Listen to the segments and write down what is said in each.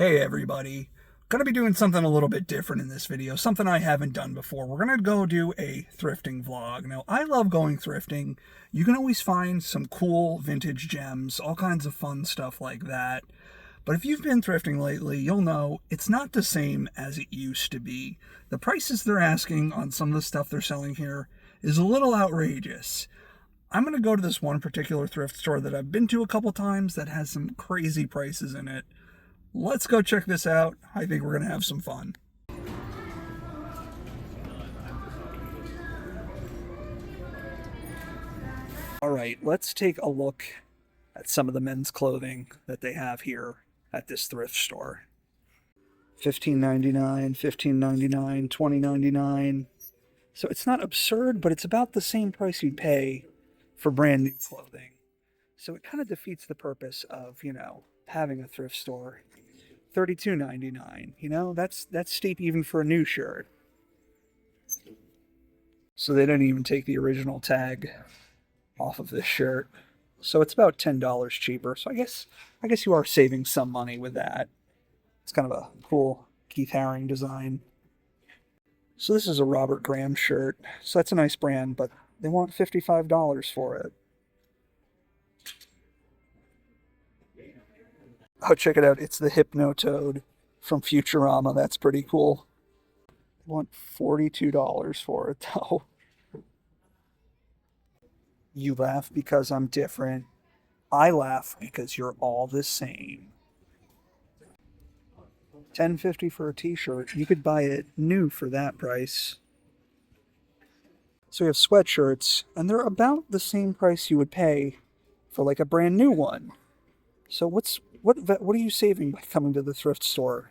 Hey everybody, gonna be doing something a little bit different in this video, something I haven't done before. We're gonna go do a thrifting vlog. Now, I love going thrifting. You can always find some cool vintage gems, all kinds of fun stuff like that. But if you've been thrifting lately, you'll know it's not the same as it used to be. The prices they're asking on some of the stuff they're selling here is a little outrageous. I'm gonna go to this one particular thrift store that I've been to a couple times that has some crazy prices in it. Let's go check this out. I think we're going to have some fun. All right, let's take a look at some of the men's clothing that they have here at this thrift store. $15.99, $15.99, $20.99. So it's not absurd, but it's about the same price you'd pay for brand new clothing. So it kind of defeats the purpose of, having a thrift store. $32.99. That's steep even for a new shirt. So they didn't even take the original tag off of this shirt. So it's about $10 cheaper. So I guess you are saving some money with that. It's kind of a cool Keith Haring design. So this is a Robert Graham shirt. So that's a nice brand, but they want $55 for it. Oh, check it out. It's the Hypnotoad from Futurama. That's pretty cool. I want $42 for it, though. You laugh because I'm different. I laugh because you're all the same. $10.50 for a t-shirt. You could buy it new for that price. So we have sweatshirts, and they're about the same price you would pay for like a brand new one. So what are you saving by coming to the thrift store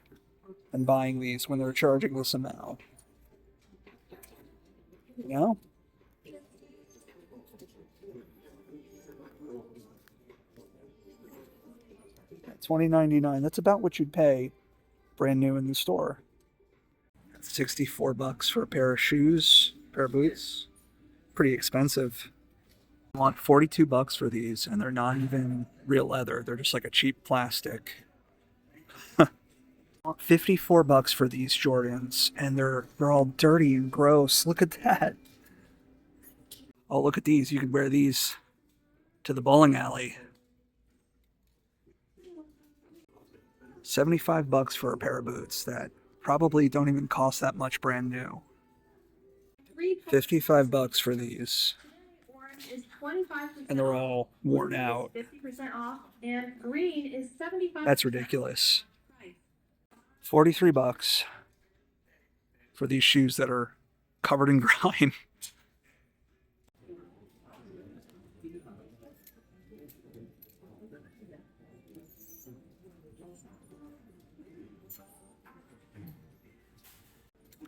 and buying these when they're charging this amount? You know? $20.99. That's about what you'd pay brand new in the store. $64 for a pair of shoes, pair of boots. Pretty expensive. I want $42 for these, and they're not even real leather. They're just like a cheap plastic. I want $54 for these Jordans, and they're all dirty and gross. Look at that. Oh, look at these. You could wear these to the bowling alley. $75 for a pair of boots that probably don't even cost that much brand new. $55 for these. And they're all worn out. 50% off, and green is 75%. That's ridiculous. $43 for these shoes that are covered in grime.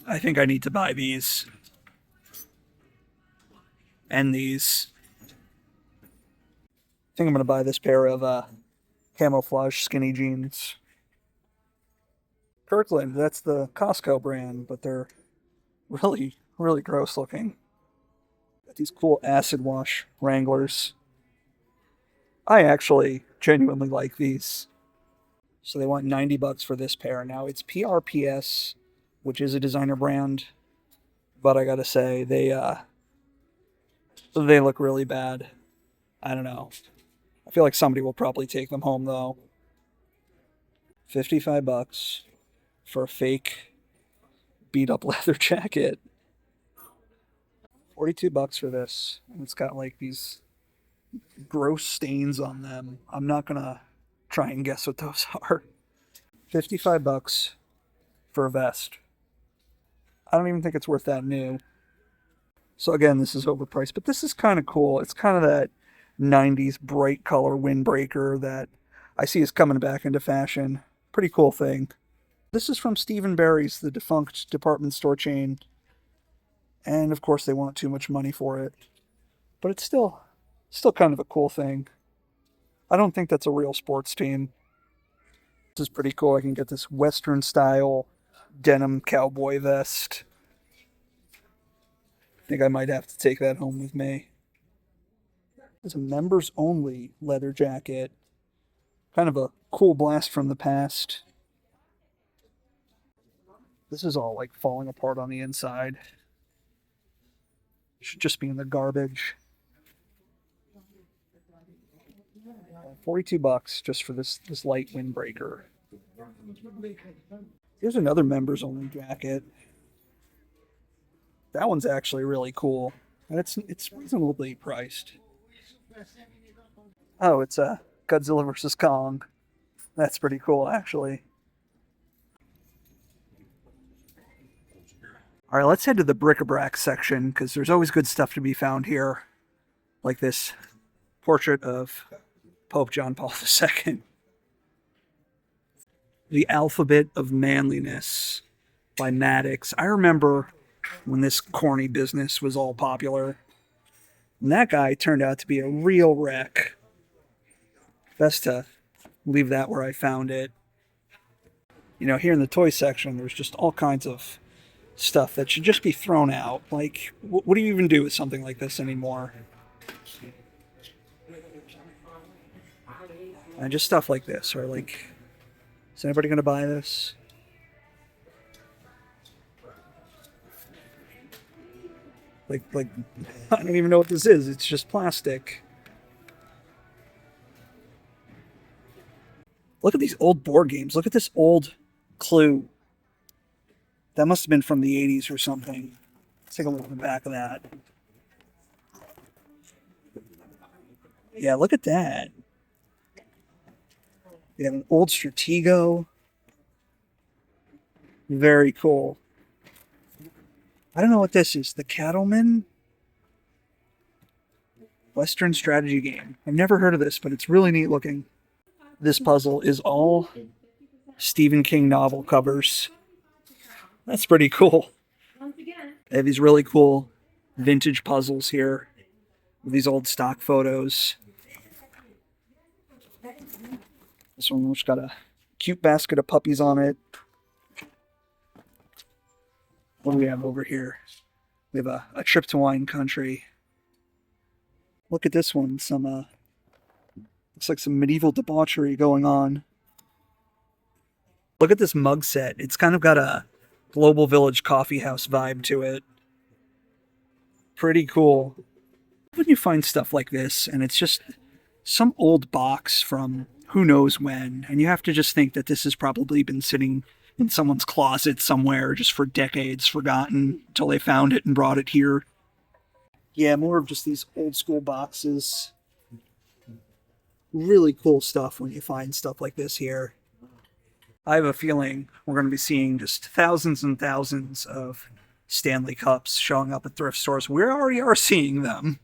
I think I need to buy these. And these. I think I'm going to buy this pair of camouflage skinny jeans. Kirkland, that's the Costco brand, but they're really, really gross looking. Got these cool acid wash Wranglers. I actually genuinely like these. So they want $90 for this pair. Now it's PRPS, which is a designer brand, but I gotta say they look really bad. I don't know. I feel like somebody will probably take them home though. $55 for a fake beat up leather jacket. $42 for this. And it's got like these gross stains on them. I'm not gonna try and guess what those are. $55 for a vest. I don't even think it's worth that new. So again, this is overpriced, but this is kind of cool. It's kind of that 90s bright color windbreaker that I see is coming back into fashion. Pretty cool thing. This is from Steve & Barry's, the defunct department store chain. And of course they want too much money for it. But it's still kind of a cool thing. I don't think that's a real sports team. This is pretty cool. I can get this Western style denim cowboy vest. I think I might have to take that home with me. It's a members only leather jacket. Kind of a cool blast from the past. This is all like falling apart on the inside. Should just be in the garbage. $42 just for this light windbreaker. Here's another members only jacket. That one's actually really cool. And it's reasonably priced. Oh, it's a Godzilla vs. Kong. That's pretty cool, actually. All right, let's head to the bric-a-brac section because there's always good stuff to be found here, like this portrait of Pope John Paul II. The Alphabet of Manliness by Maddox. I remember when this corny business was all popular. And that guy turned out to be a real wreck. Best to leave that where I found it. You know, here in the toy section, there's just all kinds of stuff that should just be thrown out. Like, what do you even do with something like this anymore? And just stuff like this, or like, is anybody going to buy this? Like, I don't even know what this is. It's just plastic. Look at these old board games. Look at this old Clue. That must have been from the 80s or something. Let's take a look at the back of that. Yeah, look at that. We have an old Stratego. Very cool. I don't know what this is. The Cattleman? Western strategy game. I've never heard of this, but it's really neat looking. This puzzle is all Stephen King novel covers. That's pretty cool. They have these really cool vintage puzzles here with these old stock photos. This one which got a cute basket of puppies on it. What do we have over here? We have a trip to wine country. Look at this one. Looks like some medieval debauchery going on. Look at this mug set. It's kind of got a Global Village coffee house vibe to it. Pretty cool. When you find stuff like this, and it's just some old box from who knows when, and you have to just think that this has probably been sitting in someone's closet somewhere just for decades, forgotten, until they found it and brought it here. Yeah, more of just these old school boxes. Really cool stuff when you find stuff like this here. I have a feeling we're going to be seeing just thousands and thousands of Stanley Cups showing up at thrift stores. We already are seeing them.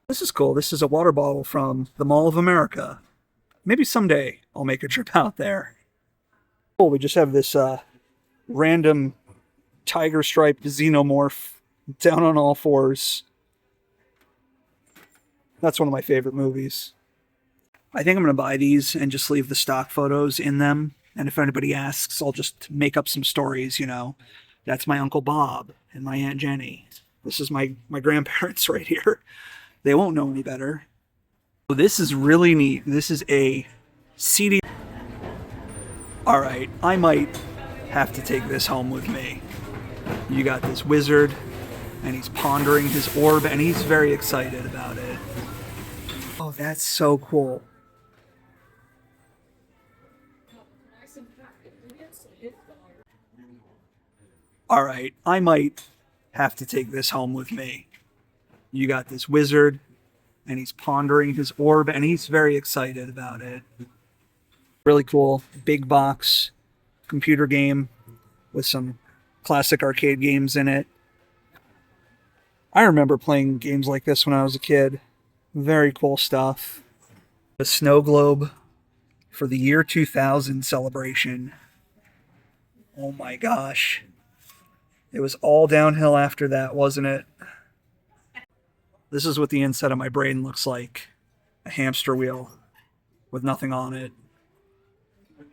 This is cool. This is a water bottle from the Mall of America. Maybe someday I'll make a trip out there. Oh, we just have this random tiger-striped xenomorph down on all fours. That's one of my favorite movies. I think I'm going to buy these and just leave the stock photos in them. And if anybody asks, I'll just make up some stories, you know. That's my Uncle Bob and my Aunt Jenny. This is my grandparents right here. They won't know any better. So this is really neat. This is a CD. All right, I might have to take this home with me. You got this wizard, and he's pondering his orb, and he's very excited about it. Oh, that's so cool. All right, I might have to take this home with me. You got this wizard, and he's pondering his orb, and he's very excited about it. Really cool, big box computer game with some classic arcade games in it. I remember playing games like this when I was a kid. Very cool stuff. The snow globe for the year 2000 celebration. Oh my gosh. It was all downhill after that, wasn't it? This is what the inside of my brain looks like. A hamster wheel with nothing on it.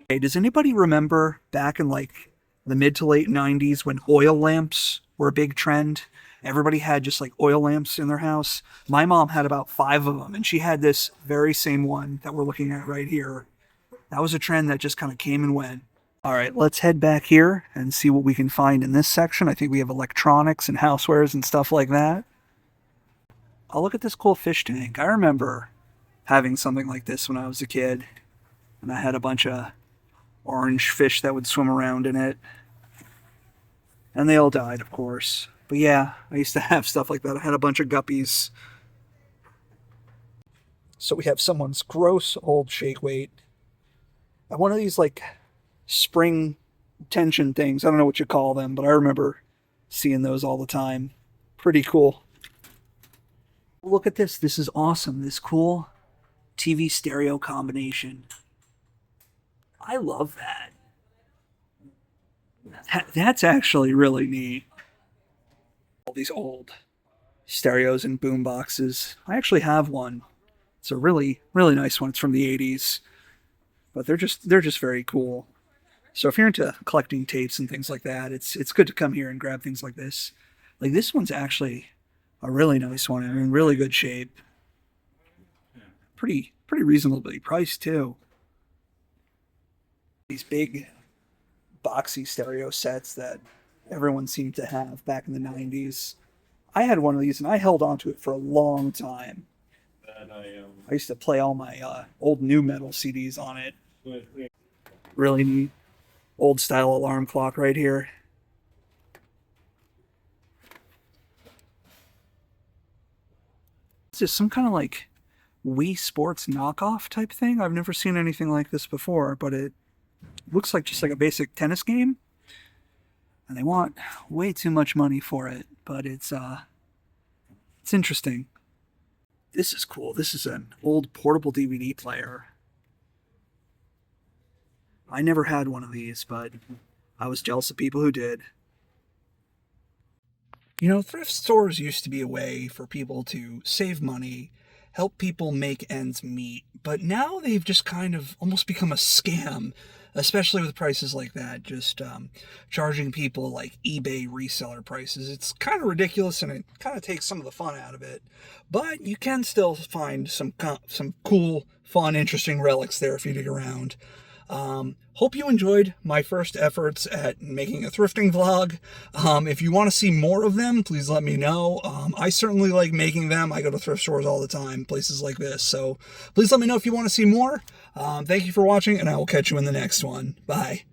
Hey, does anybody remember back in like the mid to late 90s when oil lamps were a big trend? Everybody had just like oil lamps in their house. My mom had about 5 of them, and she had this very same one that we're looking at right here. That was a trend that just kind of came and went. All right, let's head back here and see what we can find in this section. I think we have electronics and housewares and stuff like that. Oh, look at this cool fish tank. I remember having something like this when I was a kid, and I had a bunch of orange fish that would swim around in it. And they all died, of course. But yeah, I used to have stuff like that. I had a bunch of guppies. So we have someone's gross old shake weight. And one of these, like, spring tension things. I don't know what you call them, but I remember seeing those all the time. Pretty cool. Look at this. This is awesome. This cool TV stereo combination. I love that. That's actually really neat. All these old stereos and boom boxes. I actually have one. It's a really, really nice one. It's from the 80s. But they're just very cool. So if you're into collecting tapes and things like that, it's good to come here and grab things like this. Like this one's actually a really nice one and in really good shape. Pretty reasonably priced too. These big boxy stereo sets that everyone seemed to have back in the 90s. I had one of these and I held on to it for a long time. I used to play all my old new metal CDs on it. Really neat old style alarm clock right here. It's just some kind of like Wii Sports knockoff type thing. I've never seen anything like this before, but it looks like just like a basic tennis game. And they want way too much money for it, but it's interesting. This is cool. This is an old portable DVD player. I never had one of these, but I was jealous of people who did. You know, thrift stores used to be a way for people to save money, help people make ends meet, but now they've just kind of almost become a scam, especially with prices like that, just charging people like eBay reseller prices. It's kind of ridiculous and it kind of takes some of the fun out of it, but you can still find some cool, fun, interesting relics there if you dig around. Hope you enjoyed my first efforts at making a thrifting vlog. If you want to see more of them, please let me know. I certainly like making them. I go to thrift stores all the time, places like this. So please let me know if you want to see more. Thank you for watching, and I will catch you in the next one. Bye.